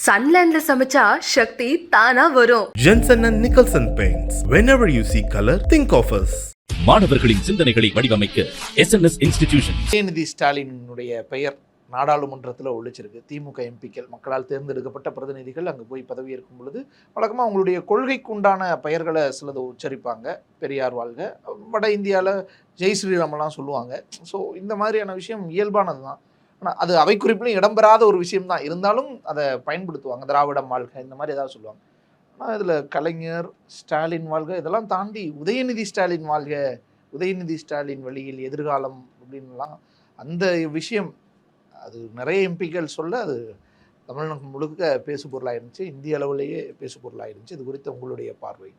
சன்லேண்ட்ல சமைச்சா சக்தி தானா வரும். Jensen and Nicholson Paints. Whenever you see color, think of us. மாணவர்களின் சிந்தனைகளை வடிவமைக்க எஸ்என்எஸ் இன்ஸ்டிடியூஷன். உதயநிதி ஸ்டாலினுடைய பெயர் நாடாளுமன்றத்தில் ஒழிச்சிருக்கு. திமுக எம்பிக்கள் மக்களால் தேர்ந்தெடுக்கப்பட்ட பிரதிநிதிகள் அங்கே போய் பதவியேற்கும் பொழுது வழக்கமாக அவங்களுடைய கொள்கைக்கு உண்டான பெயர்களை சிலது உச்சரிப்பாங்க. பெரியார் வாழ்க, வட இந்தியாவில் ஜெய் ஸ்ரீராமெல்லாம் சொல்லுவாங்க. ஸோ இந்த மாதிரியான விஷயம் இயல்பானது தான். ஆனால் அது அவை குறிப்பிலும் இடம்பெறாத ஒரு விஷயம் தான். இருந்தாலும் அதை பயன்படுத்துவாங்க. திராவிடம் வாழ்க இந்த மாதிரி ஏதாவது சொல்லுவாங்க. ஆனால் இதில் கலைஞர், ஸ்டாலின் வாழ்க இதெல்லாம் தாண்டி உதயநிதி ஸ்டாலின் வாழ்க, உதயநிதி ஸ்டாலின் வழியில் எதிர்காலம் அப்படின்லாம் அந்த விஷயம் அது நிறைய எம்பிக்கள் சொல்ல அது தமிழ்நாடு முழுக்க பேசு பொருளாக இருந்துச்சு. இந்திய அளவிலேயே பேசு பொருளாக இருந்துச்சு. இது குறித்து உங்களுடைய பார்வை?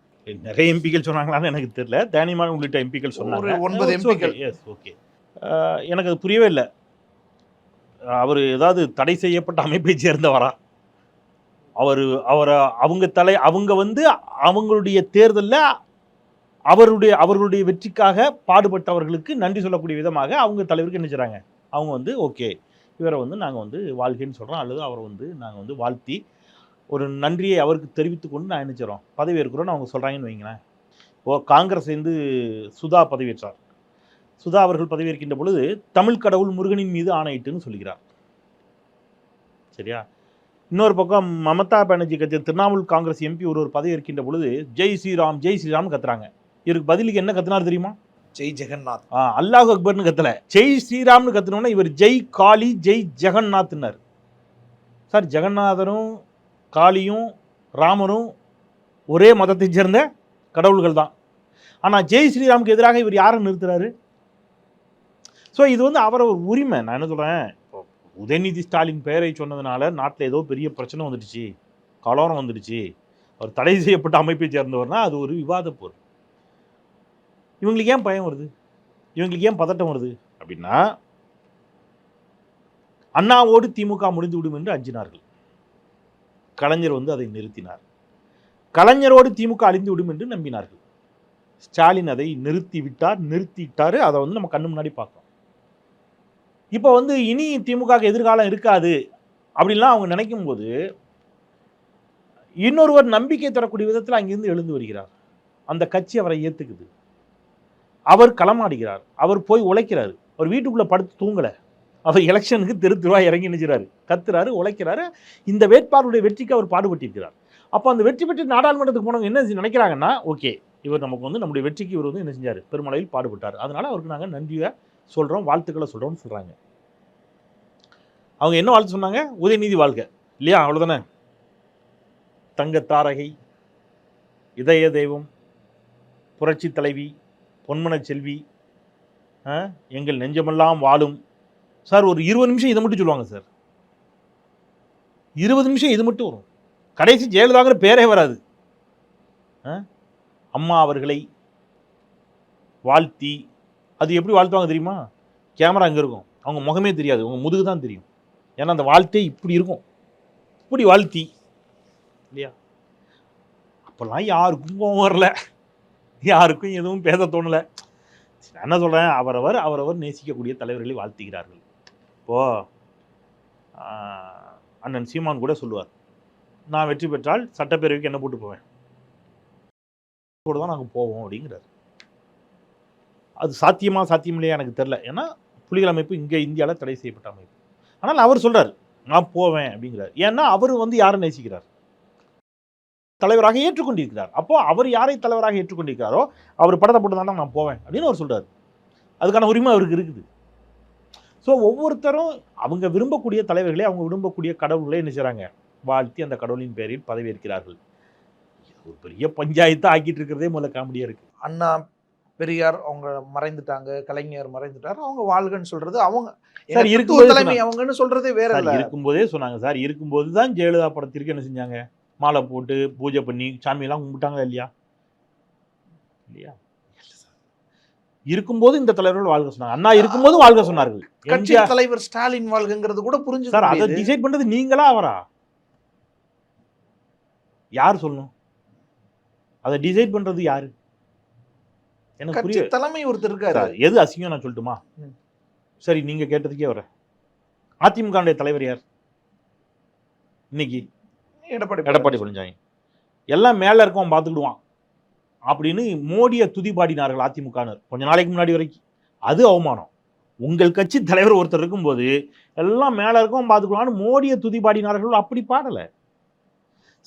நிறைய எம்பிக்கள் சொன்னாங்களான்னு எனக்கு தெரியல. தேனிமான் உள்ளிட்ட எம்பிக்கள் சொன்னாங்க. 9 எம்பிக்கள். ஓகே, எனக்கு அது புரியவே இல்லை. அவர் ஏதாவது தடை செய்யப்பட்ட அமைப்பை சேர்ந்தவரா? அவங்க வந்து அவங்களுடைய தேர்தலில் அவர்களுடைய வெற்றிக்காக பாடுபட்டவர்களுக்கு நன்றி சொல்லக்கூடிய விதமாக அவங்க தலைவருக்கு என்ன செய்கிறாங்க, அவங்க வந்து ஓகே இவரை வந்து நாங்கள் வந்து வாழ்க்கைன்னு சொல்கிறோம், அல்லது அவரை வந்து நாங்கள் வந்து வாழ்த்தி ஒரு நன்றியை அவருக்கு தெரிவித்து கொண்டு நான் நினைச்சிடறோம் பதவி ஏற்கிறோன்னு அவங்க சொல்கிறாங்கன்னு வைங்களேன். காங்கிரஸ் வந்து சுதா பதவியேற்றார். சுதா அவர்கள் பதவியேற்கின்ற பொழுது தமிழ் கடவுள் முருகனின் மீது ஆணையிட்டுன்னு சொல்கிறார். சரியா? இன்னொரு பக்கம் மமதா பானர்ஜி கட்சி திரிணாமுல் காங்கிரஸ் எம்பி ஒரு பதவி ஏற்கின்ற பொழுது ஜெய் ஸ்ரீராம் ஜெய் ஸ்ரீராம் கத்துறாங்க. இவருக்கு பதிலுக்கு என்ன கத்துனார் தெரியுமா? ஜெய் ஜெகநாத். அல்லாஹ் அக்பர்னு கத்தல, ஜெய் ஸ்ரீராம்னு கத்துனோன்னா இவர் ஜெய் காளி ஜெய் ஜெகநாத்னார். சார், ஜெகநாதரும் காளியும் ராமரும் ஒரே மதத்தை சேர்ந்த கடவுள்கள் தான். ஆனால் ஜெய் ஸ்ரீராமுக்கு எதிராக இவர் யாரை நிறுத்துறாரு? ஸோ இது வந்து அவரை ஒரு உரிமை. நான் என்ன சொல்கிறேன், உதயநிதி ஸ்டாலின் பெயரை சொன்னதுனால நாட்டில் ஏதோ பெரிய பிரச்சனை வந்துடுச்சு, கலவரம் வந்துடுச்சு, அவர் தடை செய்யப்பட்ட அமைப்பை சேர்ந்தவர்னா அது ஒரு விவாத பொருள். இவங்களுக்கு ஏன் பயம் வருது, இவங்களுக்கு ஏன் பதட்டம் வருது அப்படின்னா, அண்ணாவோடு திமுக முடிந்து விடும் என்று அஞ்சினார்கள். கலைஞர் வந்து அதை நிறுத்தினார். கலைஞரோடு திமுக அழிந்து விடும் என்று நம்பினார்கள். ஸ்டாலின் அதை நிறுத்திட்டாரு. அதை வந்து நம்ம கண்ணு முன்னாடி பார்க்கணும். இப்போ வந்து இனி திமுக எதிர்காலம் இருக்காது அப்படின்லாம் அவங்க நினைக்கும் போது இன்னொருவர் நம்பிக்கை தரக்கூடிய விதத்தில் அங்கிருந்து எழுந்து வருகிறார். அந்த கட்சி அவரை ஏற்றுக்குது. அவர் களமாடுகிறார். அவர் போய் உழைக்கிறார். அவர் வீட்டுக்குள்ளே படுத்து தூங்கலை. அவர் எலெக்ஷனுக்கு தெருவா இறங்கி நிற்கிறாரு, கத்துறாரு, உழைக்கிறாரு. இந்த வேட்பாளருடைய வெற்றிக்கு அவர் பாடுபட்டிருக்கிறார். அப்போ அந்த வெற்றி பெற்று நாடாளுமன்றத்துக்கு போனவங்க என்ன நினைக்கிறாங்கன்னா, ஓகே இவர் நமக்கு வந்து நம்முடைய வெற்றிக்கு இவர் வந்து என்ன செஞ்சார், பெருமளவில் பாடுபட்டார், அதனால அவருக்கு நாங்கள் நன்றியை சொல்கிறோம், வாழ்த்துக்களை சொல்கிறோம்னு சொல்கிறாங்க. அவங்க என்ன வாழ்த்து சொன்னாங்க? உதயநிதி வாழ்க இல்லையா? அவ்வளோதானே. தங்க தாரகை, இதய தெய்வம், புரட்சி தலைவி, பொன்மன செல்வி, எங்கள் நெஞ்சமெல்லாம் வாழும். சார், ஒரு 20 நிமிஷம் இதை மட்டும் சொல்லுவாங்க சார். 20 நிமிஷம் இது மட்டும் வரும். கடைசி ஜெயலலிதாங்கிற பேரே வராது. அம்மா அவர்களை வாழ்த்தி, அது எப்படி வாழ்த்துவாங்க தெரியுமா? கேமரா அங்கே இருக்கும், அவங்க முகமே தெரியாது, அவங்க முதுகு தான் தெரியும். ஏன்னா அந்த வாழ்த்தே இப்படி இருக்கும், இப்படி வாழ்த்தி இல்லையா? அப்போல்லாம் யாருக்கும் கோவம் வரல, யாருக்கும் எதுவும் பேச தோணலை. என்ன சொல்கிறேன், அவரவர் நேசிக்கக்கூடிய தலைவர்களை வாழ்த்துகிறார்கள். இப்போது அண்ணன் சீமான் கூட சொல்லுவார், நான் வெற்றி பெற்றால் சட்டப்பேரவைக்கு என்ன போட்டு போவேன், கூட தான் நாங்கள் போவோம் அப்படிங்கிறார். அது சாத்தியம் இல்லையா எனக்கு தெரில. ஏன்னா புலிகள் அமைப்பு இங்கே இந்தியாவில் தடை செய்யப்பட்ட அமைப்பு. ஆனால் அவர் சொல்கிறார் நான் போவேன் அப்படிங்கிறார். ஏன்னா அவர் வந்து யாரை நேசிக்கிறார், தலைவராக ஏற்றுக்கொண்டிருக்கிறார். அப்போது அவர் யாரை தலைவராக ஏற்றுக்கொண்டிருக்கிறாரோ அவர் படத்தை போட்டு தான் நான் போவேன் அப்படின்னு அவர் சொல்கிறார். அதுக்கான உரிமை அவருக்கு இருக்குது. ஸோ ஒவ்வொருத்தரும் அவங்க விரும்பக்கூடிய தலைவர்களே, அவங்க விரும்பக்கூடிய கடவுள்களே என்ன செய்கிறாங்க, வாழ்த்தி அந்த கடவுளின் பேரில் பதவியேற்கிறார்கள். ஒரு பெரிய பஞ்சாயத்தை ஆக்கிட்டு இருக்கிறதே முதல்ல காமெடியாக இருக்குது. அண்ணா, பெரியார் அவங்க மறைந்துட்டாங்க, கலைஞர் மறைந்துட்டார், அவங்க வாழ்கன்னு சொல்றது அவங்க தலைமை அவங்கன்னு சொல்றதே வேற இல்லை. இருக்கும்போதே சொன்னாங்க சார். இருக்கும்போது தான் ஜெயலலிதா படத்திற்கு என்ன செஞ்சாங்க, மாலை போட்டு பூஜை பண்ணி சாமியெல்லாம் கும்பிட்டாங்களா இல்லையா? இல்லையா? இருக்கும்போது இந்த தலைவர்கள் வாழ்க சொன்னாங்க. அண்ணா இருக்கும்போது வாழ்க சொன்னார்கள். கட்சி தலைவர் ஸ்டாலின் வாழ்கங்கிறது கூட புரிஞ்சு சார். அதை டிசைட் பண்றது நீங்களா அவரா? யார் சொல்லணும்? அதை டிசைட் பண்றது யாரு? எனக்கு புரிய தலைமை ஒருத்தர் இருக்காரு. எது அசிங்கம் நான் சொல்லட்டுமா? சரி, நீங்க கேட்டதுக்கே வர அதிமுக தலைவர் யார் இன்னைக்கு? எடப்பாடி பழனிசாமி எல்லாம் மேலே இருக்கவன் பார்த்துக்கிடுவான் அப்படின்னு மோடியை துதிபாடினார்கள் அதிமுகனர் கொஞ்ச நாளைக்கு முன்னாடி வரைக்கும். அது அவமானம். உங்கள் கட்சி தலைவர் ஒருத்தர் இருக்கும்போது எல்லாம் மேலே இருக்கவன் பார்த்துக்கிடுவான்னு மோடியை துதிபாடினார்கள். அப்படி பாடலை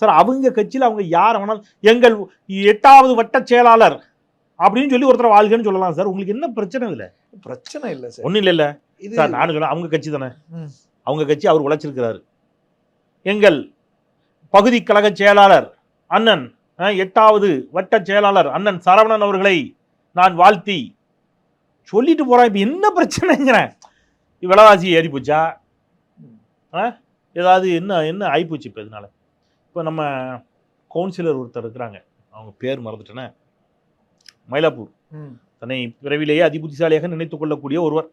சார். அவங்க கட்சியில் அவங்க யார் வேணாலும் எங்கள் 8வது வட்ட செயலாளர் அப்படின்னு சொல்லி ஒருத்தர் வாழ்கன்னு சொல்லலாம் சார். உங்களுக்கு என்ன பிரச்சனை இல்லை? பிரச்சனை இல்லை சார். ஒன்றும் இல்லை சார். நானும் சொல்ல அவங்க கட்சி தானே, அவங்க கட்சி அவர் உழைச்சிருக்கிறாரு. எங்கள் பகுதி கழக செயலாளர் அண்ணன் 8வது வட்ட செயலாளர் அண்ணன் சரவணன் அவர்களை நான் வாழ்த்தி சொல்லிட்டு போறேன். இப்போ என்ன பிரச்சனைங்கிறேன்? விலைவாசி ஏறி போச்சா? ஏதாவது என்ன ஆயிப்போச்சு இப்போ இதனால? இப்போ நம்ம கவுன்சிலர் ஒருத்தர் இருக்கிறாங்க, அவங்க பேர் மறந்துட்டேனே, மயிலாப்பூர். தன்னை விரைவிலேயே அதிபுத்திசாலியாக நினைத்துக் கொள்ளக்கூடிய ஒருவர்.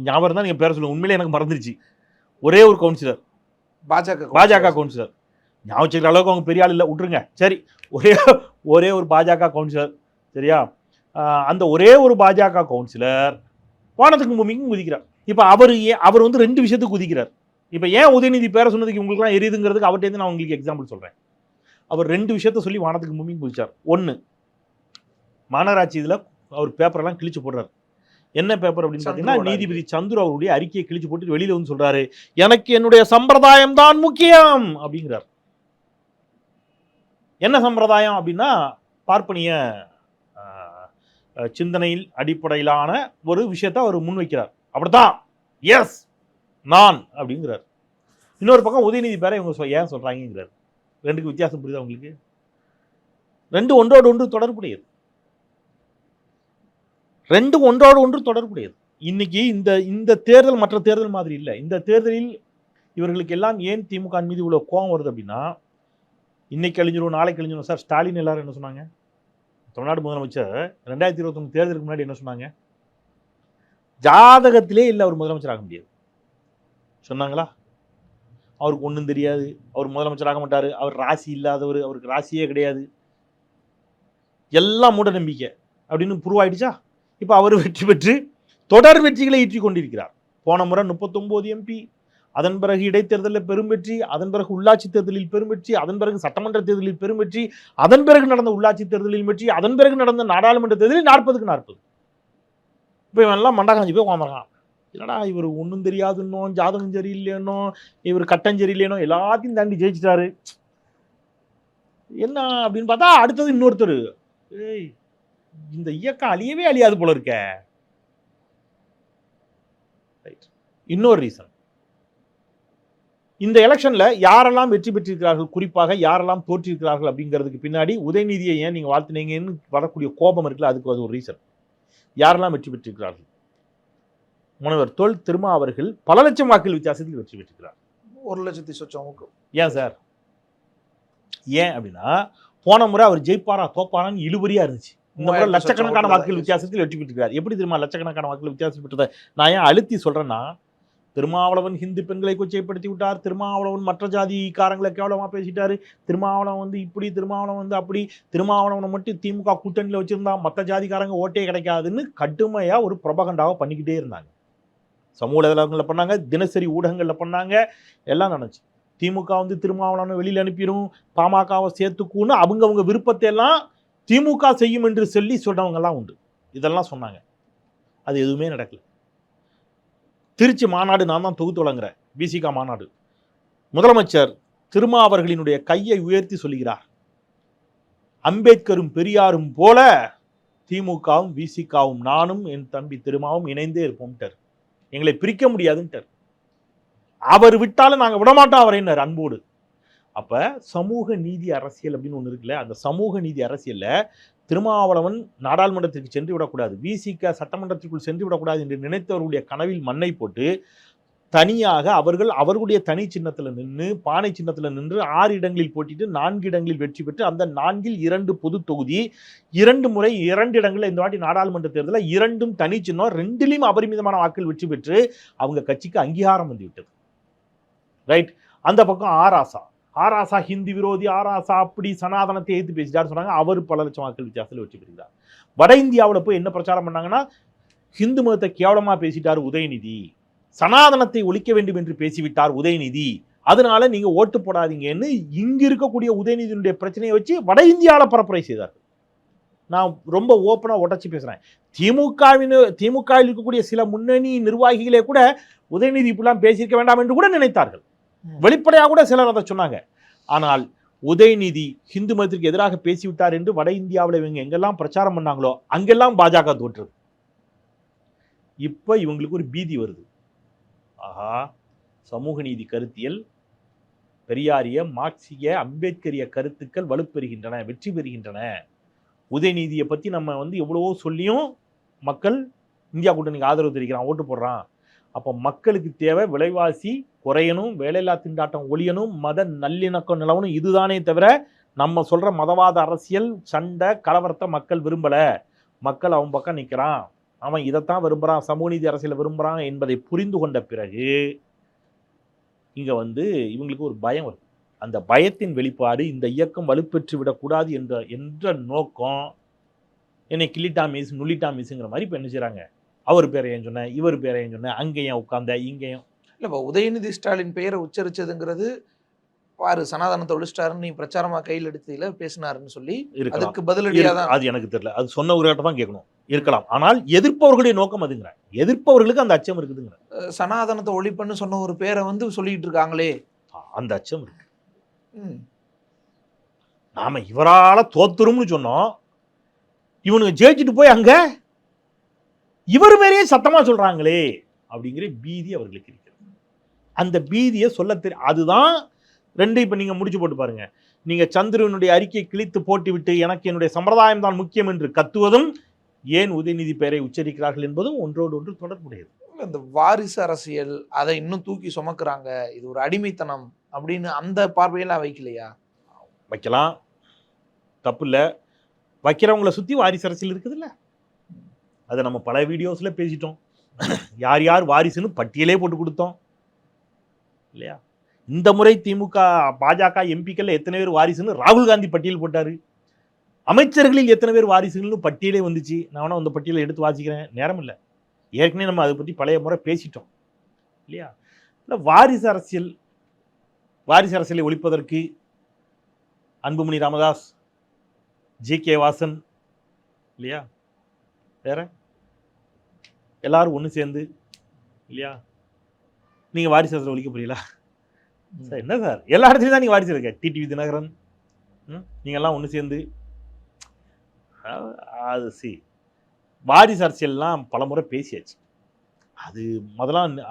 ஞாபகம் தான் நீங்கள் பேர சொல்லுங்க, உண்மையிலே எனக்கு மறந்துருச்சு. ஒரே ஒரு கவுன்சிலர், பாஜக கவுன்சிலர். ஞாபகம் வச்சுக்கிற அளவுக்கு அவங்க பெரிய ஆள் இல்லை, விட்டுருங்க. சரி, ஒரே ஒரு பாஜக கவுன்சிலர், சரியா? அந்த ஒரே ஒரு பாஜக கவுன்சிலர் வானத்துக்கு பூமிக்கும் குதிக்கிறார். இப்போ அவர் வந்து 2 விஷயத்துக்கு குதிக்கிறார். இப்போ ஏன் உதயநிதி பேர சொன்னதுக்கு உங்களுக்குலாம் எரியுதுங்கிறதுக்கு அவர்கிட்ட நான் உங்களுக்கு எக்ஸாம்பிள் சொல்கிறேன். அவர் 2 விஷயத்த சொல்லி வானத்துக்கு பூமிக்கும் குதிச்சார். ஒன்று, மாநகராட்சி இதில் அவர் பேப்பரெல்லாம் கிழிச்சு போடுறாரு. என்ன பேப்பர் அப்படின்னு பார்த்தீங்கன்னா, நீதிபதி சந்துரு அவருடைய அறிக்கையை கிழிச்சு போட்டு வெளியில் வந்து சொல்கிறாரு, எனக்கு என்னுடைய சம்பிரதாயம் தான் முக்கியம் அப்படிங்கிறார். என்ன சம்பிரதாயம் அப்படின்னா, பார்ப்பனிய சிந்தனையில் அடிப்படையிலான ஒரு விஷயத்தை அவர் முன்வைக்கிறார். அப்படித்தான், எஸ் நான் அப்படிங்கிறார். இன்னொரு பக்கம் உதயநிதி பேரை இவங்க ஏன் சொல்கிறாங்கிறார். 2க்கு வித்தியாசம் புரியுதா உங்களுக்கு? 2 ஒன்றோடு ஒன்று தொடர்புடையது. 2 ஒன்றோடு ஒன்று தொடர்புடையது. இன்னைக்கு இந்த தேர்தல் மற்ற தேர்தல் மாதிரி இல்லை. இந்த தேர்தலில் இவர்களுக்கு எல்லாம் ஏன் திமுக மீது இவ்வளோ கோபம் வருது அப்படின்னா, இன்னைக்கு அழிஞ்சிரும் நாளைக்கு அழிஞ்சிரும் சார். ஸ்டாலின் எல்லாரும் என்ன சொன்னாங்க? தமிழ்நாடு முதலமைச்சர் 2021 தேர்தலுக்கு முன்னாடி என்ன சொன்னாங்க? ஜாதகத்திலே இல்லை அவர் முதலமைச்சர் ஆக முடியாது சொன்னாங்களா? அவருக்கு ஒன்றும் தெரியாது, அவர் முதலமைச்சர் ஆக மாட்டார், அவர் ராசி இல்லாதவர், அவருக்கு ராசியே கிடையாது, எல்லாம் மூட நம்பிக்கை அப்படின்னு ப்ரூவ் ஆயிடுச்சா? இப்போ அவர் வெற்றி பெற்று தொடர் வெற்றிகளை ஈற்றி கொண்டிருக்கிறார். போன முறை 39 எம்பி, அதன் பிறகு இடைத்தேர்தலில் பெரும் வெற்றி, அதன் பிறகு உள்ளாட்சி தேர்தலில் பெரும் வெற்றி, அதன் பிறகு சட்டமன்ற தேர்தலில் பெரும் வெற்றி, அதன் பிறகு நடந்த உள்ளாட்சி தேர்தலில் வெற்றி, அதன் பிறகு நடந்த நாடாளுமன்ற தேர்தலில் 40க்கு 40. இப்போ இவெல்லாம் மண்டா காஞ்சி போய் உட்காந்துருக்கான். இல்லைடா இவர் ஒன்றும் தெரியாதுன்னோ, ஜாதகம் சரியில்லைன்னோ, இவர் கட்டம் சரியில்லைனோ, எல்லாத்தையும் தாண்டி ஜெயிச்சிட்டாரு. என்ன அப்படின்னு பார்த்தா அடுத்தது இன்னொருத்தர், ஏய் இந்த இயக்கம் அழியவே அழியாது போல இருக்க. இன்னொரு ரீசன், இந்த எலெக்ஷன்ல யாரெல்லாம் வெற்றி பெற்றிருக்கிறார்கள், குறிப்பாக யாரெல்லாம் தோற்றிருக்கிறார்கள் அப்படிங்கிறதுக்கு பின்னாடி உதயநிதியை ஏன் நீங்க வாழ்த்துனீங்கன்னு வரக்கூடிய கோபம் இருக்குல்ல, அதுக்கு அது ஒரு ரீசன். யாரெல்லாம் வெற்றி பெற்றிருக்கிறார்கள்? முனைவர் தொல் திருமா அவர்கள் பல லட்சம் வாக்குகள் வித்தியாசத்தில் வெற்றி பெற்றிருக்கிறார். 1,00,000 சொச்சம். ஏன் சார்? ஏன் அப்படின்னா, போன முறை அவர் ஜெயிப்பாரா தோப்பாரான்னு இழுபறியா இருந்துச்சு. இந்த முறை லட்சக்கணக்கான வாக்குகள் வித்தியாசத்தில் வெற்றி பெற்றிருக்கிறார். எப்படி தெரியுமா லட்சக்கணக்கான வாக்குகள் வித்தியாசம் பெற்றதை நான் ஏன் அழுத்தி சொல்றேன்னா, திருமாவளவன் ஹிந்து பெண்களை கொச்சைப்படுத்தி விட்டார், திருமாவளவன் மற்ற ஜாதிக்காரங்களை கேவலமா பேசிட்டாரு, திருமாவளவன் வந்து இப்படி, திருமாவளவன் வந்து அப்படி, திருமாவளவனை மட்டும் திமுக கூட்டணியில் வச்சிருந்தா மற்ற ஜாதிக்காரங்க ஓட்டே கிடைக்காதுன்னு கடுமையா ஒரு புரபகண்டாவை பண்ணிக்கிட்டே இருந்தாங்க. சமூக வலைதளங்களில் பண்ணாங்க, தினசரி ஊடகங்களில் பண்ணாங்க, எல்லாம் நடந்துச்சு. திமுக வந்து திருமாவளவனை வெளியில் அனுப்பிடும், பாமகவை சேர்த்துக்குன்னு அவங்க விருப்பத்தை எல்லாம் திமுக செய்யும் என்று சொல்லி சொல்றவங்கெல்லாம் உண்டு. இதெல்லாம் சொன்னாங்க, அது எதுவுமே நடக்கல. திருச்சி மாநாடு நான் தான் தொகுத்து வழங்குறேன், விசிகா மாநாடு. முதலமைச்சர் திருமா அவர்களினுடைய கையை உயர்த்தி சொல்லுகிறார், அம்பேத்கரும் பெரியாரும் போல திமுகவும் விசிகாவும் நானும் என் தம்பி திருமாவும் இணைந்தே இருப்போம்ட்டார், எங்களை பிரிக்க முடியாதுன்ட்டார். அவர் விட்டாலும் நாங்கள் விடமாட்டோம் அவரைன்னார் அன்போடு. அப்ப சமூக நீதி அரசியல் அப்படின்னு ஒன்று இருக்குல்ல, அந்த சமூக நீதி அரசியல்ல திருமாவளவன் நாடாளுமன்றத்திற்கு சென்று விடக்கூடாது, விசிக சட்டமன்றத்திற்குள் சென்று விடக்கூடாது என்று நினைத்தவர்களுடைய கனவில் மண்ணை போட்டு தனியாக அவர்களுடைய தனி சின்னத்தில் நின்று, பானை சின்னத்தில் நின்று 6 இடங்களில் போட்டிட்டு 4 இடங்களில் வெற்றி பெற்று, அந்த 4ல் 2 பொது தொகுதி, 2 முறை 2 இடங்களில் இந்த வாட்டி நாடாளுமன்ற தேர்தலில் 2ம் தனி சின்னம், 2லையும் அபரிமிதமான வாக்குகள் வெற்றி பெற்று அவங்க கட்சிக்கு அங்கீகாரம் வந்துவிட்டது. ரைட். அந்த பக்கம் ஆராசா ஹிந்தி விரோதி, ஆராசா அப்படி சனாதனத்தை எதிர்த்து பேசிட்டார் சொன்னாங்க, அவர் பல லட்சம் வாக்குகள் வித்தியாசத்தில் வெற்றி பெறுகிறார். வட இந்தியாவில் போய் என்ன பிரச்சாரம் பண்ணாங்கன்னா, ஹிந்து மதத்தை கேவலமா பேசிட்டார் உதயநிதி, சனாதனத்தை ஒழிக்க வேண்டும் என்று பேசிவிட்டார் உதயநிதி அதனால நீங்க ஓட்டு போடாதீங்கன்னு இங்க இருக்கக்கூடிய உதயநிதியினுடைய பிரச்சனையை வச்சு வட இந்தியாவில் பரப்புரை செய்தார். நான் ரொம்ப ஓப்பனா உடச்சி பேசுறேன். திமுகவில் இருக்கக்கூடிய சில முன்னணி நிர்வாகிகளே கூட உதயநிதி இப்படிலாம் பேசியிருக்க வேண்டாம் என்று கூட நினைத்தார்கள். வெளிப்படையாக கூட சிலர் அதை சொன்னாங்க. ஆனால் உதயநிதி ஹிந்து மதத்திற்கு எதிராக பேசிவிட்டார் என்று வட இந்தியாவில் இவங்க எங்கெல்லாம் பிரச்சாரம் பண்ணாங்களோ அங்கெல்லாம் பாஜக தோற்றது. இப்ப இவங்களுக்கு ஒரு பீதி வருது. ஆஹா, சமூக நீதி கருத்தியல், பெரியாரிய, மார்க்சிய, அம்பேத்கரிய கருத்துக்கள் வலுப்பெறுகின்றன, வெற்றி பெறுகின்றன. உதயநிதியை பற்றி நம்ம எவ்வளவோ சொல்லியும் மக்கள் இந்தியா கூட்டணிக்கு ஆதரவு தெரிவிக்கிறான், ஓட்டு போடுறான். அப்போ மக்களுக்கு தேவை விலைவாசி குறையணும், வேலையில்லா திண்டாட்டம் ஒழியணும், மத நல்லிணக்கம் நிலவணும். இதுதானே தவிர நம்ம சொல்கிற மதவாத அரசியல், சண்டை, கலவரத்தை மக்கள் விரும்பலை. மக்கள் அவன் பக்கம் நிற்கிறான், அவன் இதைத்தான் விரும்புகிறான், சமூக நீதி அரசியலை விரும்புகிறான் என்பதை புரிந்து கொண்ட பிறகு இங்கே இவங்களுக்கு ஒரு பயம் வருது. அந்த பயத்தின் வெளிப்பாடு இந்த இயக்கம் வலுப்பெற்று விடக்கூடாது என்ற நோக்கம் என்னை கிள்ளிட்டா மிஸ் நுள்ளிட்டா மிஸ்ங்கிற மாதிரி இப்போ என்ன செய்கிறாங்க, அவர் பேரை ஏன் சொன்னேன், இவர் பேரை ஏன் சொன்னேன், அங்கேயும் உட்கார்ந்த இங்கேயும். இல்லை, இப்போ உதயநிதி ஸ்டாலின் பெயரை உச்சரிச்சதுங்கிறது பாரு சனாதனத்தை ஒழிச்சிட்டாருன்னு நீ பிரச்சாரமாக கையில் எடுத்ததில் பேசினாருன்னு சொல்லி அதுக்கு பதிலடியாக தான். அது எனக்கு தெரியல, அது சொன்ன ஒரு தான் கேட்கணும், இருக்கலாம். ஆனால் எதிர்ப்பவர்களுடைய நோக்கம் அதுங்கிற, எதிர்ப்பவர்களுக்கு அந்த அச்சம் இருக்குதுங்கிற. சனாதனத்தை ஒழிப்புன்னு சொன்ன ஒரு பேரை சொல்லிட்டு இருக்காங்களே, அந்த அச்சம் இருக்கு. நாம இவரால தோத்துரும்னு சொன்னோம், இவனுங்க ஜெயிச்சுட்டு போய் அங்க இவர் பேரையே சத்தமா சொல்றாங்களே அப்படிங்கிற பீதி அவர்களுக்கு இருக்கிறது. அந்த பீதியை சொல்ல தெரியும். அதுதான் ரெண்டு. இப்ப நீங்க முடிச்சு போட்டு பாருங்க. நீங்க சந்திரனுடைய அறிக்கையை கிழித்து போட்டு விட்டு எனக்கு என்னுடைய சம்பிரதாயம் தான் முக்கியம் என்று கத்துவதும், ஏன் உதயநிதி பெயரை உச்சரிக்கிறார்கள் என்பதும் ஒன்றோடு ஒன்று தொடர்புடையது. இந்த வாரிசு அரசியல் அதை இன்னும் தூக்கி சுமக்குறாங்க, இது ஒரு அடிமைத்தனம் அப்படின்னு அந்த பார்வையெல்லாம் வைக்கலையா? வைக்கலாம், தப்பு இல்லை. வைக்கிறவங்கள சுற்றி வாரிசு அரசியல் இருக்குது இல்லை, அதை நம்ம பல வீடியோஸில் பேசிட்டோம். யார் யார் வாரிசுன்னு பட்டியலே போட்டு கொடுத்தோம் இல்லையா? இந்த முறை திமுக பாஜக எம்பிக்கள் எத்தனை பேர் வாரிசுன்னு ராகுல் காந்தி பட்டியல் போட்டார். அமைச்சர்களில் எத்தனை பேர் வாரிசுகள்னு பட்டியலே வந்துச்சு. நான் வேணா அந்த பட்டியலை எடுத்து வாசிக்கிறேன், நேரம் இல்லை. ஏற்கனவே நம்ம அதை பற்றி பழைய முறை பேசிட்டோம் இல்லையா? இல்லை, வாரிசு அரசியலை ஒழிப்பதற்கு அன்புமணி ராமதாஸ், ஜி.கே. வாசன் இல்லையா, வேற எல்லாரும் ஒன்று சேர்ந்து இல்லையா, நீங்கள் வாரிசு அரசியல் ஒழிக்க புரியல சார்? என்ன சார், எல்லா இடத்துலையும் தான் நீங்கள் வாரிசு இருக்க. டிடிவி தினகரன், நீங்கள்லாம் ஒன்று சேர்ந்து அது வாரிசு அரசியல்லாம் பல முறை பேசியாச்சு. அது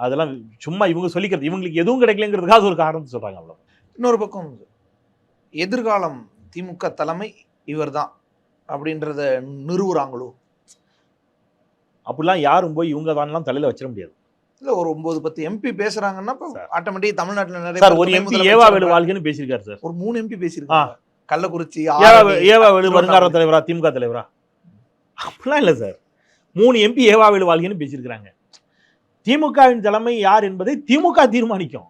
அதெல்லாம் சும்மா இவங்க சொல்லிக்கிறது, இவங்களுக்கு எதுவும் கிடைக்கலங்கிறதுக்காக ஒரு காரணத்தை சொல்கிறாங்க, அவ்வளோ. இன்னொரு பக்கம் எதிர்காலம் திமுக தலைமை இவர் தான் அப்படின்றத நிறுவுறாங்களோ? அப்படிலாம் யாரும் போய் இவங்க தான்லாம் தலையில் வச்சிட முடியாது. இல்லை, ஒரு 9-10 எம்பி பேசுறாங்கன்னா ஆட்டோமேட்டிக் தமிழ்நாட்டில் நிறைய சார், ஒரு எம்பி ஏவா வேலு வாழ்க்கைன்னு பேசியிருக்காரு சார். ஒரு 3 எம்பி பேசியிருக்காங்க. கள்ளக்குறிச்சி ஏவா வேலு வருங்கார தலைவரா, திமுக தலைவரா? அப்படிலாம் இல்லை சார். 3 எம்பி ஏவா வேலு வாழ்க்கைன்னு பேசியிருக்கிறாங்க. திமுகவின் தலைமை யார் என்பதை திமுக தீர்மானிக்கும்.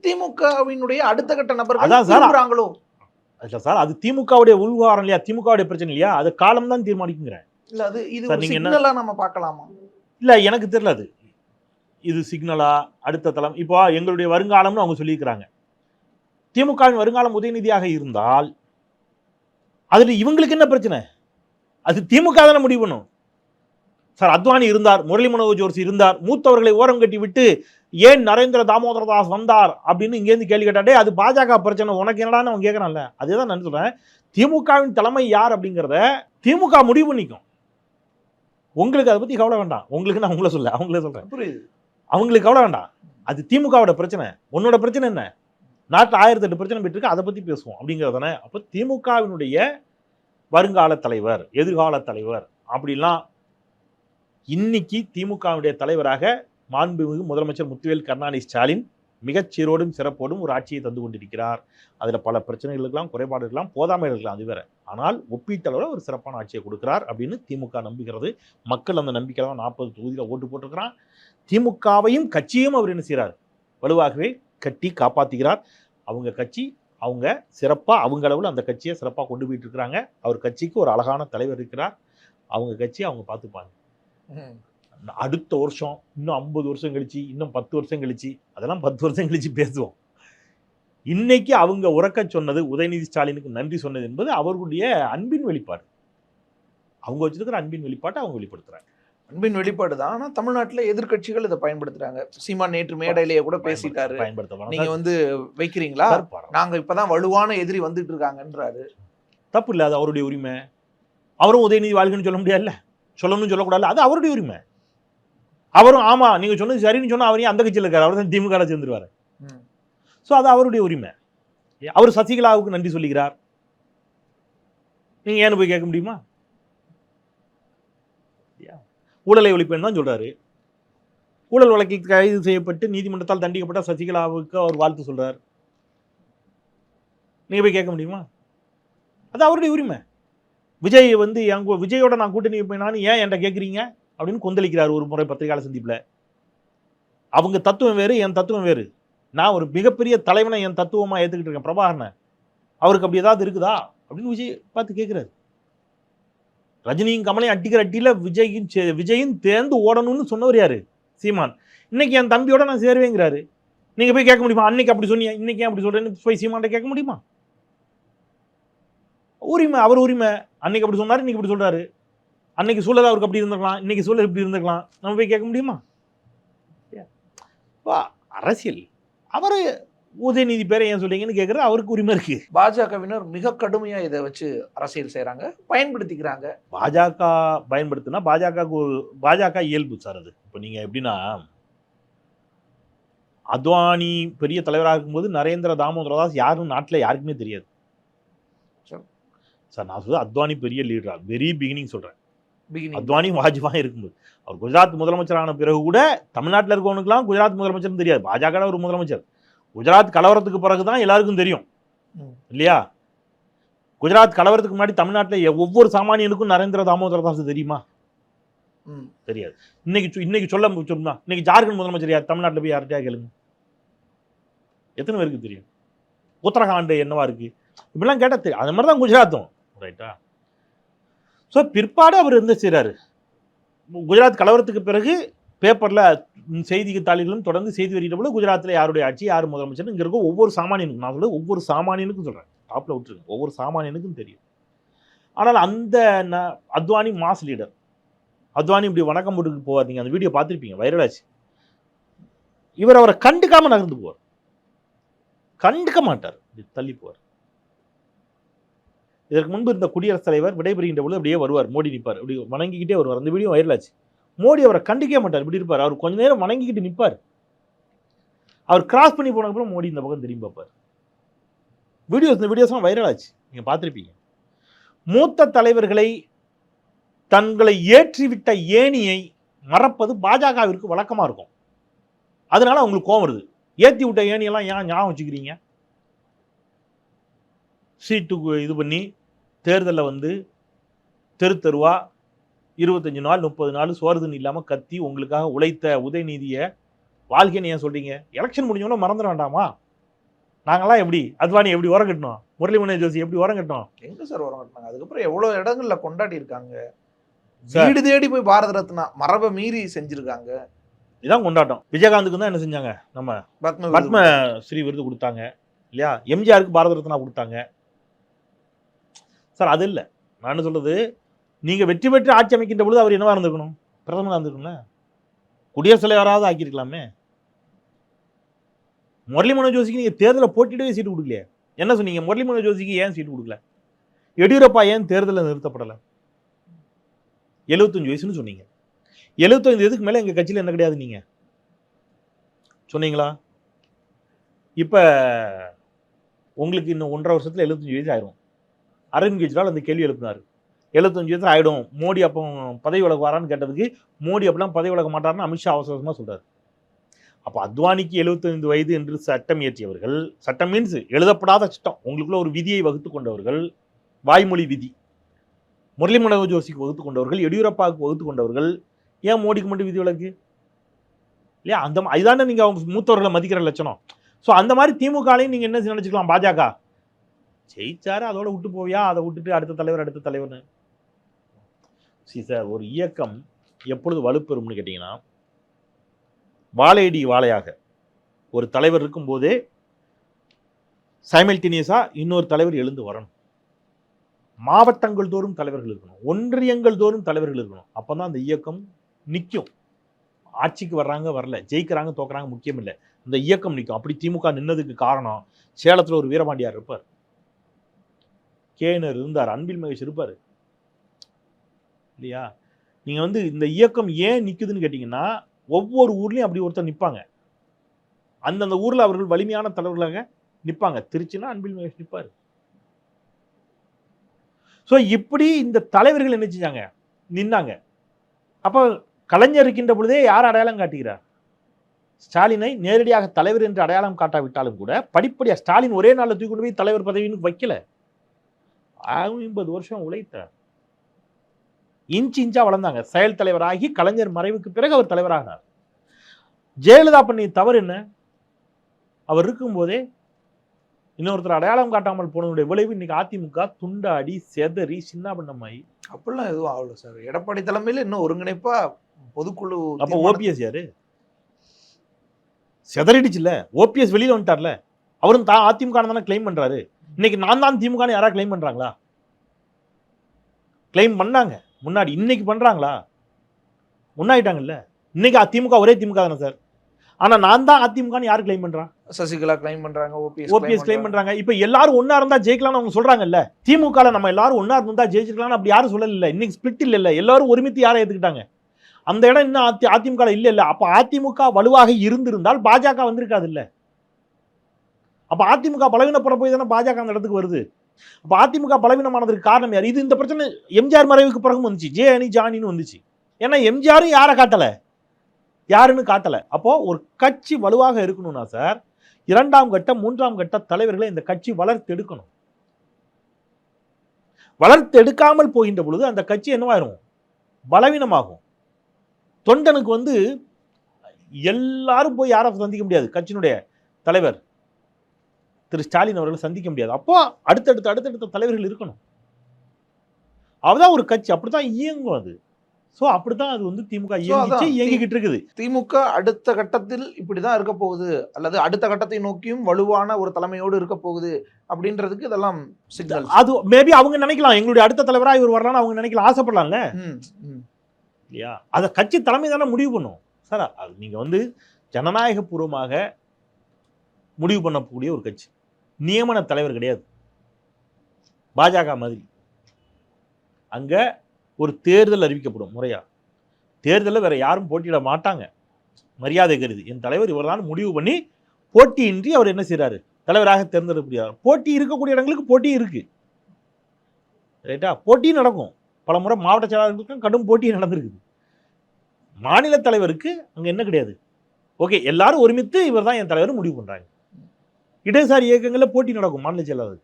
திமுகவினுடைய அடுத்த கட்ட நபர்கள் சொல்றாங்களோ? இல்ல சார், அது திமுகவுடைய உள்வாரம் இல்லையா, திமுகவுடைய பிரச்சனை இல்லையா, அது காலம் தான் தீர்மானிக்குங்கிறேன். இல்ல, அது இது சிக்னலா நம்ம பார்க்கலாமா? இல்ல, எனக்கு தெரியல அது இது சிக்னலா அடுத்த தளம். இப்போ எங்களுடைய வருங்காலம்னு அவங்க சொல்லியிருக்கிறாங்க. திமுகவின் வருங்காலம் உதயநிதியாக இருந்தால் அதுல இவங்களுக்கு என்ன பிரச்சனை? அது திமுக தானே முடிவு பண்ணும் சார். அத்வானி இருந்தார், முரளி மனோகர் ஜோஷி இருந்தார், மூத்தவர்களை ஓரம் கட்டி விட்டு ஏன் நரேந்திர தாமோதரதாஸ் வந்தார் அப்படின்னு இங்கேருந்து கேள்வி கேட்டாடே, அது பாஜக பிரச்சனை, உனக்கு என்னடான்னு அவன் கேட்கறான்ல. அதேதான் நான் சொல்றேன், திமுகவின் தலைமை யார் அப்படிங்கிறத திமுக முடிவு பண்ணிக்கும். உங்களுக்கு அதை பத்தி கவலை வேண்டாம். உங்களுக்கு நான் உங்களை அவங்களே சொல்றேன், புரியுது, அவங்களுக்கு கவலை வேண்டாம். அது திமுகவோட பிரச்சனை. உன்னோட பிரச்சனை என்ன? நாட்டில் 1008 பிரச்சனை போயிட்டு இருக்கு, அதை பத்தி பேசுவோம் அப்படிங்கிறதானே. அப்போ திமுகவினுடைய வருங்கால தலைவர், எதிர்கால தலைவர் அப்படிலாம் இன்னைக்கு திமுகவுடைய தலைவராக மாண்புமிகு முதலமைச்சர் முத்துவேல் கருணாநிதி ஸ்டாலின் மிகச்சீரோடும் சிறப்போடும் ஒரு ஆட்சியை தந்து கொண்டிருக்கிறார். அதில் பல பிரச்சனைகள் இருக்கலாம், குறைபாடு இருக்கலாம், போதாமல் இருக்கலாம், அது வேற. ஆனால் ஒப்பீட்டளவில் ஒரு சிறப்பான ஆட்சியை கொடுக்கிறார் அப்படின்னு திமுக நம்புகிறது. மக்கள் அந்த நம்பிக்கையில் தான் 40 தொகுதியில் ஓட்டு போட்டிருக்கிறான். திமுகவையும் கட்சியும் அவர் என்ன செய்கிறார், வலுவாகவே கட்டி காப்பாற்றுகிறார். அவங்க கட்சி அவங்க சிறப்பாக அவங்க அளவில் அந்த கட்சியை சிறப்பாக கொண்டு போயிட்டு இருக்கிறாங்க. அவர் கட்சிக்கு ஒரு அழகான தலைவர் இருக்கிறார். அவங்க கட்சி அவங்க பார்த்துப்பாங்க. அடுத்த வருஷம் இன்னும் 50 வருஷம் கழிச்சு, இன்னும் 10 வருஷம் கழிச்சு, அதெல்லாம் 10 வருஷம் கழிச்சு பேசுவோம். இன்னைக்கு அவங்க உறக்க சொன்னது, உதயநிதி ஸ்டாலினுக்கு நன்றி சொன்னது என்பது அவர்களுடைய அன்பின் வெளிப்பாடு. அவங்க வச்சிருக்கிற அன்பின் வெளிப்பாட்டை அவங்க வெளிப்படுத்துறாங்க. அன்பின் வெளிப்பாடு தான். ஆனா தமிழ்நாட்டுல எதிர்க்கட்சிகள் இதை பயன்படுத்துறாங்க. சீமான் நேற்று மேடையிலேயே கூட பேசிட்டாரு. பயன்படுத்தலாம். நீங்க வந்து வைக்கிறீங்களா, நாங்க இப்பதான் வலுவான எதிரி வந்துட்டு இருக்காங்கன்றாரு. தப்பு இல்லை, அது அவருடைய உரிமை. அவரும் உதயநிதி வாழ்க்கைன்னு சொல்ல முடியாதுல்ல, சொல்லணும்னு சொல்லக்கூடாது, அது அவருடைய உரிமை. அவரும் ஆமா நீங்க சொன்னது சரின்னு சொன்னா அவரையும் அந்த கட்சியில் இருக்காரு, அவர் தான் திமுக சேர்ந்துருவாரு. ஸோ அது அவருடைய உரிமை. அவர் சசிகலாவுக்கு நன்றி சொல்லுகிறார், நீங்க ஏன்னு போய் கேட்க முடியுமா? ஊழலை ஒழிப்பேன்னு தான் சொல்றாரு. ஊழல் வழக்கில் கைது செய்யப்பட்டு நீதிமன்றத்தால் தண்டிக்கப்பட்ட சசிகலாவுக்கு அவர் வாழ்த்து சொல்றார். நீங்க போய் கேட்க முடியுமா? அது அவருடைய உரிமை. விஜய் வந்து விஜயோட நான் கூட்டணி வைப்பேனான்னு ஏன் என்கிட்ட கேட்குறீங்க அப்படின்னு கொந்தளிக்கிறார் ஒரு முறை பத்திரிகையாளர் சந்திப்பில். அவங்க தத்துவம் வேறு, என் தத்துவம் வேறு. நான் ஒரு மிகப்பெரிய தலைவனை என் தத்துவமாக ஏற்றுக்கிட்டு இருக்கேன் பிரபாகரனை, அவருக்கு அப்படி ஏதாவது இருக்குதா அப்படின்னு விஜய் பார்த்து கேட்குறாரு. ரஜினியும் கமலையும் அட்டிக்கிற அட்டியில் விஜயும் தேர்ந்து ஓடணும்னு சொன்னவர் யாரு? சீமான். இன்னைக்கு என் தம்பியோட நான் சேருவேங்கிறாரு. நீங்கள் போய் கேட்க முடியுமா? அன்னைக்கு அப்படி சொன்னீங்க, இன்னைக்கு அப்படி சொல்கிறேன்னு போய் சீமான்ட்ட கேட்க முடியுமா? உரிமை, அவர் உரிமை. அன்னைக்கு அப்படி சொன்னார், இன்னைக்கு இப்படி சொல்றாரு. அன்னைக்கு சூழல் அவருக்கு அப்படி இருந்திருக்கலாம், இன்னைக்கு சூழல் இப்படி இருந்திருக்கலாம். நம்ம போய் கேட்க முடியுமா? அரசியல். அவரு உதயநிதி பேரை ஏன் சொல்றீங்கன்னு கேட்கறது அவருக்கு உரிமை இருக்கு. பாஜகவினர் மிக கடுமையா இதை வச்சு அரசியல் செய்யறாங்க, பயன்படுத்திக்கிறாங்க. பாஜக பயன்படுத்தினா பாஜக இயல்பு சார் அது. இப்போ நீங்க எப்படின்னா, அத்வானி பெரிய தலைவராக இருக்கும்போது நரேந்திர தாமோதரதாஸ் யாரும் நாட்டில் யாருக்குமே தெரியாது சார். நான் சொல்றது அத்வானி பெரிய லீடரா, வெரி பிகினிங் சொல்றேன். அத்வானி வாஜ்பாய் இருக்கும்போது, அவர் குஜராத் முதலமைச்சரான பிறகு கூட தமிழ்நாட்டில் இருக்கவனுக்குலாம் குஜராத் முதலமைச்சர்னு தெரியாது. பாஜக ஒரு முதலமைச்சர். குஜராத் கலவரத்துக்கு பிறகுதான் எல்லாருக்கும் தெரியும் இல்லையா? குஜராத் கலவரத்துக்கு முன்னாடி தமிழ்நாட்டில் ஒவ்வொரு சாமானியனுக்கும் நரேந்திர தாமோதரதாஸ் தெரியுமா? தெரியாது. இன்னைக்கு சொல்ல சொன்னா இன்னைக்கு ஜார்க்கண்ட் முதலமைச்சர் யார்? தமிழ்நாட்டில் போய் யார்கிட்டயா கேளுங்க, எத்தனை பேருக்கு தெரியும்? உத்தரகாண்ட் என்னவா இருக்கு இப்படிலாம் கேட்டால் தெரியும். அது மாதிரி தான் குஜராத்தும், ரைட்டா? ஸோ பிற்பாடு அவர் என்ன செய்கிறாரு, குஜராத் கலவரத்துக்கு பிறகு பேப்பரில் செய்தி தாளிகளும் தொடர்ந்து செய்தி வெளியிட்ட போது குஜராத்தில் யாருடைய ஆட்சி, யார் முதலமைச்சர் இங்கே இருக்கும் ஒவ்வொரு சாமானியனுக்கும், நான் சொல்ல ஒவ்வொரு சாமானியனுக்கும் சொல்கிறேன், டாப்பில் விட்டுருங்க, ஒவ்வொரு சாமானியனுக்கும் தெரியும். ஆனால் அந்த அத்வானி மாஸ் லீடர், அத்வானி இப்படி வணக்கம் போட்டுக்கு போவார். நீங்கள் அந்த வீடியோ பார்த்துருப்பீங்க, வைரல் ஆச்சு. இவர் அவரை கண்டுக்காமல் நகர்ந்து போவார், கண்டுக்க மாட்டார், தள்ளி போவார். இதற்கு முன்பு இருந்த குடியரசுத் தலைவர் விடைபெறுகின்ற பொழுது அப்படியே வருவார், மோடி நிற்பார், அப்படி வணங்கிக்கிட்டே வருவார். அந்த வீடியோ வைரல் ஆச்சு. மோடி அவரை கண்டிக்கவே மாட்டார், இப்படி இருப்பார். அவர் கொஞ்ச நேரம் வணங்கிக்கிட்டு நிற்பார். அவர் கிராஸ் பண்ணி போனதுக்கப்புறம் மோடி இந்த பக்கம் திரும்பி பார்ப்பார். இந்த வீடியோஸ்லாம் வைரல் ஆச்சு, நீங்கள் பார்த்துருப்பீங்க. மூத்த தலைவர்களை தங்களை ஏற்றிவிட்ட ஏணியை மறப்பது பாஜகவிற்கு வழக்கமாக இருக்கும். அதனால அவங்களுக்கு கோவம் வருது. ஏற்றி விட்ட ஏணியெல்லாம் ஏன் ஞாபகம் வச்சுக்கிறீங்க? சீட்டுக்கு இது பண்ணி தேர்தலில் வந்து தெருவா 25 நாள் 30 நாள் சோறுதுன்னு இல்லாமல் கத்தி உங்களுக்காக உழைத்த உதயநிதியை வாழ்க்கைன்னு ஏன் சொல்றீங்க? எலெக்ஷன் முடிஞ்சோன்னா மறந்துட வேண்டாமா? நாங்களாம் எப்படி அத்வானி எப்படி உரம் கட்டணும், முரளி மனோகர் ஜோஷி எப்படி உரம் கட்டணும்? எங்க சார் உரம் கட்டினாங்க? அதுக்கப்புறம் எவ்வளோ இடங்கள்ல கொண்டாடி இருக்காங்க, வீடு தேடி போய் பாரத ரத்னா மரபை மீறி செஞ்சிருக்காங்க. இதான் கொண்டாட்டம். விஜயகாந்துக்கு தான் என்ன செஞ்சாங்க, நம்ம பத்ம ஸ்ரீ விருது கொடுத்தாங்க இல்லையா? எம்ஜிஆருக்கு பாரத ரத்னா கொடுத்தாங்க சார். அது இல்லை, நான் என்ன சொல்றது, நீங்க வெற்றி பெற்று ஆட்சி அமைக்கின்ற பொழுது அவர் என்னவா இருந்திருக்கணும்? பிரதமராக இருந்திருக்கும்ல, குடியரசுத் தலைவராவது ஆக்கியிருக்கலாமே. முரளி மனோகர் ஜோஷிக்கு நீங்க தேர்தலில் போட்டியிடவே சீட்டு கொடுக்கலையே. என்ன சொன்னீங்க? முரளி மனோகர் ஜோஷிக்கு ஏன் சீட்டு கொடுக்கல? எடியூரப்பா ஏன் தேர்தலில் நிறுத்தப்படலை? 75 வயசுன்னு சொன்னீங்க. 75 வயதுக்கு மேலே எங்கள் கட்சியில் என்ன கிடையாது நீங்க சொன்னீங்களா? இப்போ உங்களுக்கு இன்னும் 1.5 வருஷத்தில் 75 வயசு ஆயிரும். அரவிந்த் கெஜ்ரிவால் அந்த கேள்வி எழுப்பினார், 75 வயசு ஆகிடும், மோடி அப்போ பதவி விலக வரான்னு கேட்டதுக்கு மோடி அப்படிலாம் பதவி விலக மாட்டார்னு அமித்ஷா அவசரமாக சொல்றாரு. அப்போ அத்வானிக்கு 75 வயது என்று சட்டம் இயற்றியவர்கள், சட்டம் மீன்ஸ் எழுதப்படாத சட்டம், உங்களுக்குள்ள ஒரு விதியை வகுத்து கொண்டவர்கள், வாய்மொழி விதி, முரளி மனோகர் ஜோஷிக்கு வகுத்து கொண்டவர்கள், எடியூரப்பாவுக்கு வகுத்து கொண்டவர்கள், ஏன் மோடிக்கு மட்டும் விதி விலக்கு இல்லையா? அந்த இதுதானே நீங்கள் அவங்க மூத்தவர்களை மதிக்கிற லட்சணம். ஸோ அந்த மாதிரி திமுகலையும் நீங்கள் என்ன நினச்சிக்கலாம், பாஜக ஜெயிச்சாரு அதோட விட்டு போவியா, அதை விட்டுட்டு அடுத்த தலைவர்னு. சார், ஒரு இயக்கம் எப்பொழுது வலுப்பெறும்னு கேட்டிங்கன்னா, வாழையடி வாழையாக ஒரு தலைவர் இருக்கும்போதே சைமல்டேனியஸாக இன்னொரு தலைவர் எழுந்து வரணும். மாவட்டங்கள் தோறும் தலைவர்கள் இருக்கணும், ஒன்றியங்கள் தோறும் தலைவர்கள் இருக்கணும். அப்போ தான் அந்த இயக்கம் நிற்கும். ஆட்சிக்கு வர்றாங்க வரல, ஜெயிக்கிறாங்க தோக்குறாங்க முக்கியம் இல்லை, இந்த இயக்கம் நிற்கும். அப்படி திமுக நின்னதுக்கு காரணம், சேலத்தில் ஒரு வீரபாண்டியார் இருப்பார், கேனர் இருந்தார், அன்பில் மகேஷ் இருப்பார் இல்லையா. நீங்கள் வந்து இந்த இயக்கம் ஏன் நிற்குதுன்னு கேட்டிங்கன்னா, ஒவ்வொரு ஊர்லேயும் அப்படி ஒருத்தர் நிற்பாங்க. அந்தந்த ஊரில் அவர்கள் வலிமையான தலைவர்களாக நிற்பாங்க. திருச்சினா அன்பில் மகேஷ் நிற்பார். ஸோ இப்படி இந்த தலைவர்கள் என்ன செஞ்சாங்க, நின்னாங்க. அப்போ கலைஞர் இருக்கின்ற பொழுதே யார் அடையாளம் காட்டுகிறார்? ஸ்டாலினை நேரடியாக தலைவர் என்று அடையாளம் காட்டாவிட்டாலும் கூட படிப்படியாக ஸ்டாலின் ஒரே நாளில் தூக்கி கொண்டு போய் தலைவர் பதவின்னு வைக்கல. 50 வருஷம் உழைத்தார், இன்ச்சு இன்ச்சா வளர்ந்தாங்க. செயல் தலைவராகி கலைஞர் மறைவுக்கு பிறகு அவர் தலைவரானார். ஜெயலலிதா பண்ணிய தவறு என்ன? அவர் இருக்கும்போதே இன்னொருத்தர் அடையாளம் காட்டாமல் போனதுடைய விளைவு இன்னைக்கு அதிமுக துண்டாடி செதறி சின்னாபின்னமாயி. அப்படிலாம் எதுவும் ஆகல சார். எடப்பாடி தலைமையில் இன்னும் ஒருங்கிணைப்பா பொதுக்குழு. அப்போ ஓபிஎஸ் யாரு? செதறிடுச்சுல்ல. ஓபிஎஸ் வெளியில வந்துட்டார்ல, அவரும் தான் அதிமுக தானே கிளைம் பண்றாரு. இன்னைக்கு நான் தான் திமுக யாரா கிளைம் பண்றாங்களா? கிளைம் பண்ணாங்க முன்னாடி, இன்னைக்கு பண்றாங்களா? முன்னாயிட்டாங்கல்ல. இன்னைக்கு அதிமுக ஒரே திமுக தானே சார். ஆனா நான் தான் அதிமுக யார் கிளைம் பண்றா? சசிகலா கிளைம் பண்றாங்க, ஓபிஎஸ் கிளைம் பண்றாங்க. இப்ப எல்லாரும் ஒன்னா இருந்தா ஜெயிக்கலாம்னு அவங்க சொல்றாங்கல்ல. திமுக நம்ம எல்லாரும் ஒன்னா இருந்தா ஜெயிச்சிருக்கலாம் அப்படி யாரும் சொல்லல. இன்னைக்கு ஸ்பிளிட் இல்ல, எல்லாரும் ஒருமித்து யாரை ஏத்துக்கிட்டாங்க. அந்த இடம் இன்னும் அதிமுக இல்ல. அப்ப அதிமுக வலுவாக இருந்திருந்தால் பாஜக வந்திருக்காது இல்ல. அப்ப அதிமுக பலவீனப்பட போய் தானே பாஜக அந்த இடத்துக்கு வருது. அப்ப அதிமுக பலவீனமானதுக்கு காரணம் யார்? இது இந்த பிரச்சனை எம்ஜிஆர் மறைவுக்கு பிறகு வந்துச்சு, ஜே அணி ஜானின்னு வந்துச்சு. ஏன்னா எம்ஜிஆரும் யாரை காட்டல, யாருன்னு காட்டல. அப்போ ஒரு கட்சி வலுவாக இருக்கணும்னா சார், 2ஆம் கட்ட 3ஆம் கட்ட தலைவர்களை இந்த கட்சி வளர்த்து எடுக்கணும். வளர்த்து எடுக்காமல் போகின்ற பொழுது அந்த கட்சி என்னவாயிரும்? பலவீனமாகும். தொண்டனுக்கு வந்து எல்லாரும் போய் யாரை சந்திக்க முடியாது. கட்சியினுடைய தலைவர் திரு ஸ்டாலின் அவர்களை சந்திக்க முடியாது. அப்போ அடுத்தடுத்த தலைவர்கள் இருக்கணும். அவதான் ஒரு கட்சி அப்படித்தான் இயங்கும் அது. ஸோ அப்படித்தான் அது வந்து திமுக இயங்கிக்கிட்டு இருக்குது. திமுக அடுத்த கட்டத்தில் இப்படிதான் இருக்க போகுது, அல்லது அடுத்த கட்டத்தை நோக்கியும் வலுவான ஒரு தலைமையோடு இருக்க போகுது அப்படின்றதுக்கு இதெல்லாம் சிக்னல். அது மேபி அவங்க நினைக்கலாம், எங்களுடைய அடுத்த தலைவராக இவர் வரலாம்னு அவங்க நினைக்கலாம், ஆசைப்படலாம்ல இல்லையா. அதை கட்சி தலைமை தானே முடிவு பண்ணும் சார். அது நீங்க வந்து ஜனநாயக பூர்வமாக முடிவு பண்ணக்கூடிய ஒரு கட்சி, நியமன தலைவர் கிடையாது பாஜக மாதிரி. அங்க ஒரு தேர்தல் அறிவிக்கப்படும் முறையா. தேர்தலில் வேற யாரும் போட்டியிட மாட்டாங்க, மரியாதை கருதி. என் தலைவர் இவர் தான் முடிவு பண்ணி போட்டியின்றி அவர் என்ன செய்யறாரு, தலைவராக தேர்ந்தெடுக்கிறார். போட்டி இருக்கக்கூடிய இடங்களுக்கு போட்டி இருக்கு, ரைட்டா. போட்டி நடக்கும். பல முறை மாவட்ட செயலாளர்களுக்கும் கடும் போட்டி நடந்திருக்குது. மாநில தலைவருக்கு அங்க என்ன கிடையாது. ஓகே, எல்லாரும் ஒருமித்து இவர் தான் என் தலைவர் முடிவு பண்றாங்க. இடதுசாரி இயக்கங்களில் போட்டி நடக்கும் மாநில செயலாளர்.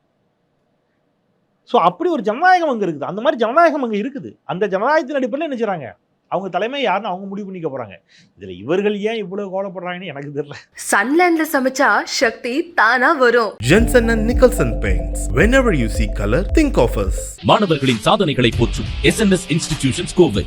ஸோ அப்படி ஒரு ஜனநாயகம் அங்கே இருக்குது. அந்த மாதிரி ஜனநாயகம் அங்கே இருக்குது. அந்த ஜனநாயகத்தின் அடிப்படையில் என்ன செய்றாங்க, அவங்க தலைமை யாருன்னு அவங்க முடிவு பண்ணிக்க போறாங்க. இதுல இவர்கள் ஏன் இவ்வளவு கோவப்படுறாங்கன்னு எனக்கு தெரியல. சன்லேண்ட்ல சமைச்சா சக்தி தானா வரும். Jensen and Nicholson Paints. Whenever you see color, think of us. மாணவர்களின் சாதனைகளை போற்றும் SNS இன்ஸ்டிடியூஷன்ஸ் கோவை.